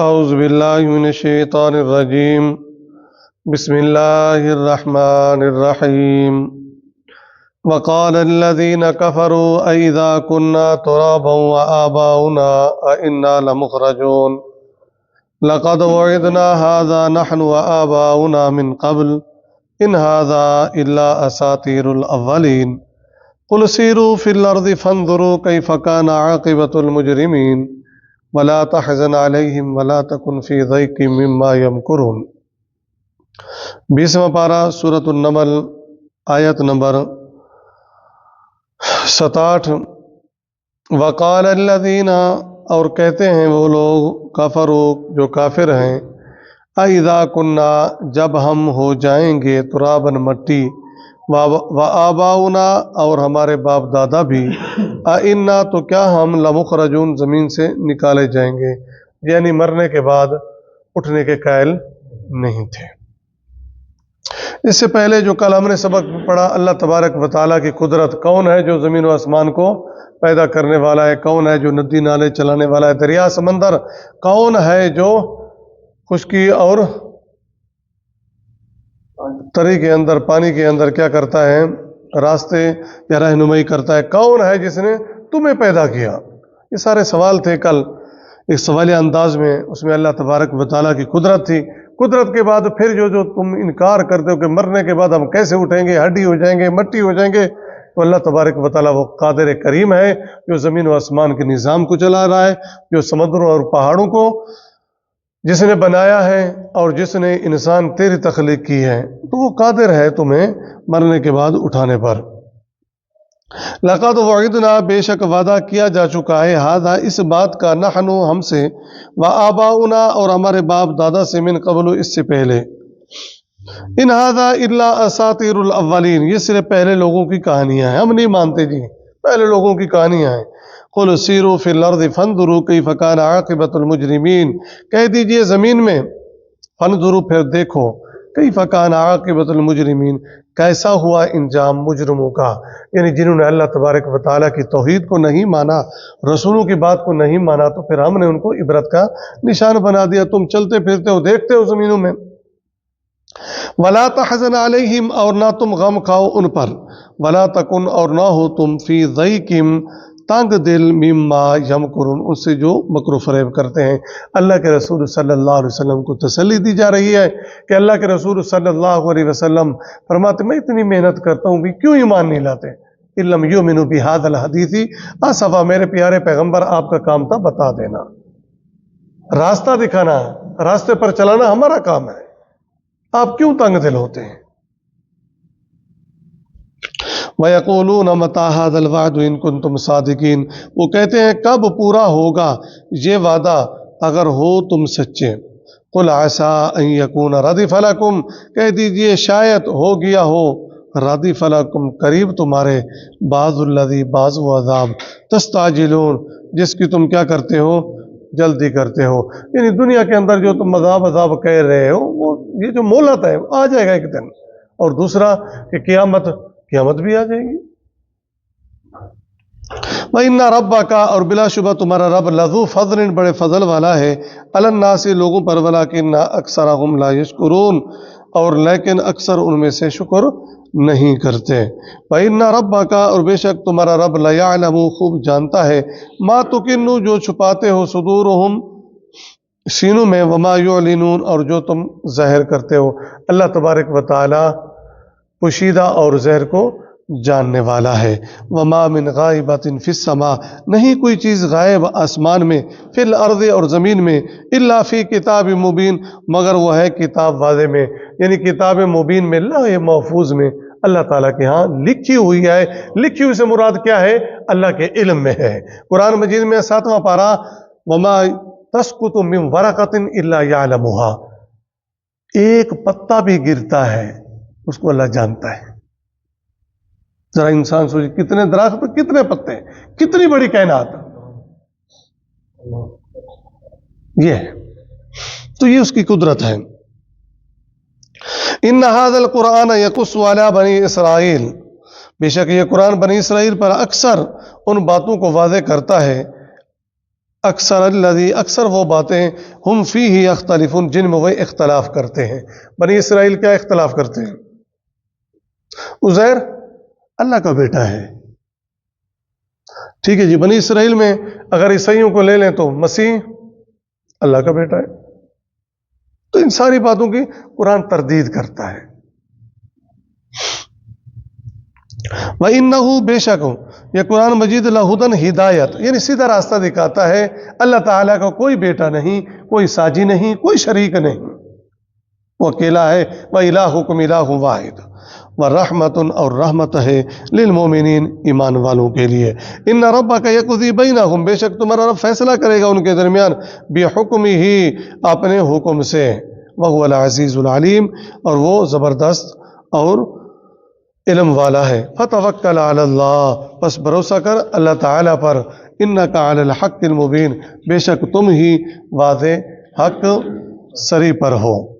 اعوذ باللہ من الشیطان الرجیم بسم اللہ الرحمن الرحیم وقال الذین کفروا اذا كنا ترابا وآباؤنا انا لمخرجون لقد وعدنا هذا نحن وآباؤنا من قبل ان هذا الا اساطیر الاولین قل سیروا فی الارض فانظروا کیف کان عاقبۃ المجرمین ولا تحزن علیہم ولا تکن فی ضیق مما یمکرون۔ 20واں پارہ سورۃ النمل آیت نمبر 67۔ وقال الذین، اور کہتے ہیں وہ لوگ، کفروا جو کافر ہیں، اذا کنا جب ہم ہو جائیں گے، ترابن مٹی، وآباؤنا اور ہمارے باپ دادا بھی، انا تو کیا ہم لمخرجون زمین سے نکالے جائیں گے، یعنی مرنے کے بعد اٹھنے کے قائل نہیں تھے۔ اس سے پہلے جو کل ہم نے سبق پڑھا، اللہ تبارک و تعالیٰ کی قدرت، کون ہے جو زمین و آسمان کو پیدا کرنے والا ہے، کون ہے جو ندی نالے چلانے والا ہے، دریا سمندر، کون ہے جو خشکی اور تری کے اندر، پانی کے اندر کیا کرتا ہے، راستے یا رہنمائی کرتا ہے، کون ہے جس نے تمہیں پیدا کیا۔ یہ سارے سوال تھے کل ایک سوالیہ انداز میں، اس میں اللہ تبارک و تعالیٰ کی قدرت تھی۔ قدرت کے بعد پھر جو تم انکار کرتے ہو کہ مرنے کے بعد ہم کیسے اٹھیں گے، ہڈی ہو جائیں گے، مٹی ہو جائیں گے، تو اللہ تبارک و تعالیٰ وہ قادر کریم ہے جو زمین و آسمان کے نظام کو چلا رہا ہے، جو سمندروں اور پہاڑوں کو جس نے بنایا ہے اور جس نے انسان تیری تخلیق کی ہے، تو وہ قادر ہے تمہیں مرنے کے بعد اٹھانے پر۔ لقد وعدنا، بے شک وعدہ کیا جا چکا ہے، ھذا اس بات کا، نحن ہم سے، وآباؤنا اور ہمارے باپ دادا سے، من قبل اس سے پہلے، ان ھذا الا اساطیر الاولین، یہ صرف پہلے لوگوں کی کہانیاں ہیں، ہم نہیں مانتے جی، پہلے لوگوں کی کہانیاں ہیں۔ قل سیروا فی الارض فانظروا کیف کان عاقبۃ المجرمین، کہہ دیجئے زمین میں، فانظروا پھر دیکھو، کیف کان عاقبۃ المجرمین کیسا ہوا انجام مجرموں کا، یعنی جنہوں نے اللہ تبارک و تعالیٰ کی توحید کو نہیں مانا، رسولوں کی بات کو نہیں مانا، تو پھر ہم نے ان کو عبرت کا نشان بنا دیا۔ تم چلتے پھرتے ہو، دیکھتے ہو زمینوں میں۔ ولا تحزن علیہم، اور نہ تم غم کھاؤ ان پر، ولا تکن اور نہ ہو تم، فی ضیق تنگ دل، مما یمکرون ان سے جو مکر و فریب کرتے ہیں۔ اللہ کے رسول صلی اللہ علیہ وسلم کو تسلی دی جا رہی ہے کہ اللہ کے رسول صلی اللہ علیہ وسلم فرماتے میں اتنی محنت کرتا ہوں بھی کیوں ایمان نہیں لاتے، ان لم یؤمنوا بہذا الحدیث اسفا، میرے پیارے پیغمبر آپ کا کام تھا بتا دینا، راستہ دکھانا، راستے پر چلانا ہمارا کام ہے، آپ کیوں تنگ دل ہوتے ہیں۔ وَيَقُولُونَ مَتَىٰ هَٰذَا الْوَعْدُ إِن كُنتُمْ صَادِقِينَ، وہ کہتے ہیں کب پورا ہوگا یہ وعدہ اگر ہو تم سچے۔ قُلْ عَسَىٰ أَن يَكُونَ رَدِفَ لَكُمْ، کہہ دیجئے شاید ہو گیا ہو، رَدِفَ لَكُمْ قریب تمہارے، بعض الذی بعض وہ عذاب، تستعجلون جس کی تم کیا کرتے ہو، جلدی کرتے ہو، یعنی دنیا کے اندر جو تم عذاب کہہ رہے ہو، وہ یہ جو مہلت ہے آ جائے گا ایک دن، اور دوسرا کہ قیامت بھی آ جائے گی۔ وَإِنَّ رَبَّكَ، اور بلا شبہ تمہارا رب، لذو فضل بڑے فضل والا ہے، علی الناس لوگوں پر، ولیکن اکثرهم لا یشکرون اور لیکن اکثر ان میں سے شکر نہیں کرتے۔ وَإِنَّ رَبَّكَ، اور بے شک تمہارا رب، لَيَعْلَمُ خوب جانتا ہے، مَا تُكِنُّ جو چھپاتے ہو، صُدُورُهُمْ سینوں میں، وَمَا يُعْلِنُونَ اور جو تم ظاہر کرتے ہو۔ اللہ تبارک و تعالی پوشیدہ اور ظاہر کو جاننے والا ہے۔ وَمَا مِنْ غَائِبَةٍ فِي السَّمَاءِ، نہیں کوئی چیز غائب آسمان میں، فِي الْأَرْضِ اور زمین میں، إِلَّا فِي كِتَابٍ مُبِينٍ مگر وہ ہے کتاب واضح میں، یعنی کتاب مبین میں، لوح محفوظ میں، اللہ تعالیٰ کے ہاں لکھی ہوئی ہے۔ لکھی ہوئی سے مراد کیا ہے، اللہ کے علم میں ہے۔ قرآن مجید میں 7واں پارہ، وَمَا تَسْقُطُ مِنْ وَرَقَةٍ إِلَّا يَعْلَمُهَا، ایک پتا بھی گرتا ہے اس کو اللہ جانتا ہے۔ ذرا انسان سوچے کتنے درخت، کتنے پتے، کتنی بڑی کائنات، یہ ہے تو یہ اس کی قدرت ہے۔ ان ھذا القرآن یقص علی بنی اسرائیل، بے شک یہ قرآن بنی اسرائیل پر اکثر ان باتوں کو واضح کرتا ہے اکثر وہ باتیں ہم فیہ یختلفون جن میں وہ اختلاف کرتے ہیں۔ بنی اسرائیل کیا اختلاف کرتے ہیں؟ عزیر اللہ کا بیٹا ہے، ٹھیک ہے جی۔ بنی اسرائیل میں اگر عیسائیوں کو لے لیں تو مسیح اللہ کا بیٹا ہے۔ تو ان ساری باتوں کی قرآن تردید کرتا ہے۔ وَإِنَّهُ بے شک یہ قرآن مجید لہدن ہدایت یعنی سیدھا راستہ دکھاتا ہے۔ اللہ تعالیٰ کا کوئی بیٹا نہیں، کوئی ساجی نہیں، کوئی شریک نہیں، وہ اکیلا ہے۔ وَإِلَٰهُكُمْ إِلَٰهٌ وَاحِدٌ وَرَحْمَةٌ اور رحمت ہے للمومنین ایمان والوں کے لیے۔ ان ربک یقضی بینہم بے شک تمہارا رب فیصلہ کرے گا ان کے درمیان بحکمہ اپنے حکم سے۔ وہو العزیز العلیم اور وہ زبردست اور علم والا ہے۔ فتوکل علی اللہ پس بھروسہ کر اللہ تعالیٰ پر۔ انک علی الحق المبین بے شک تم ہی واضح حق سری پر ہو۔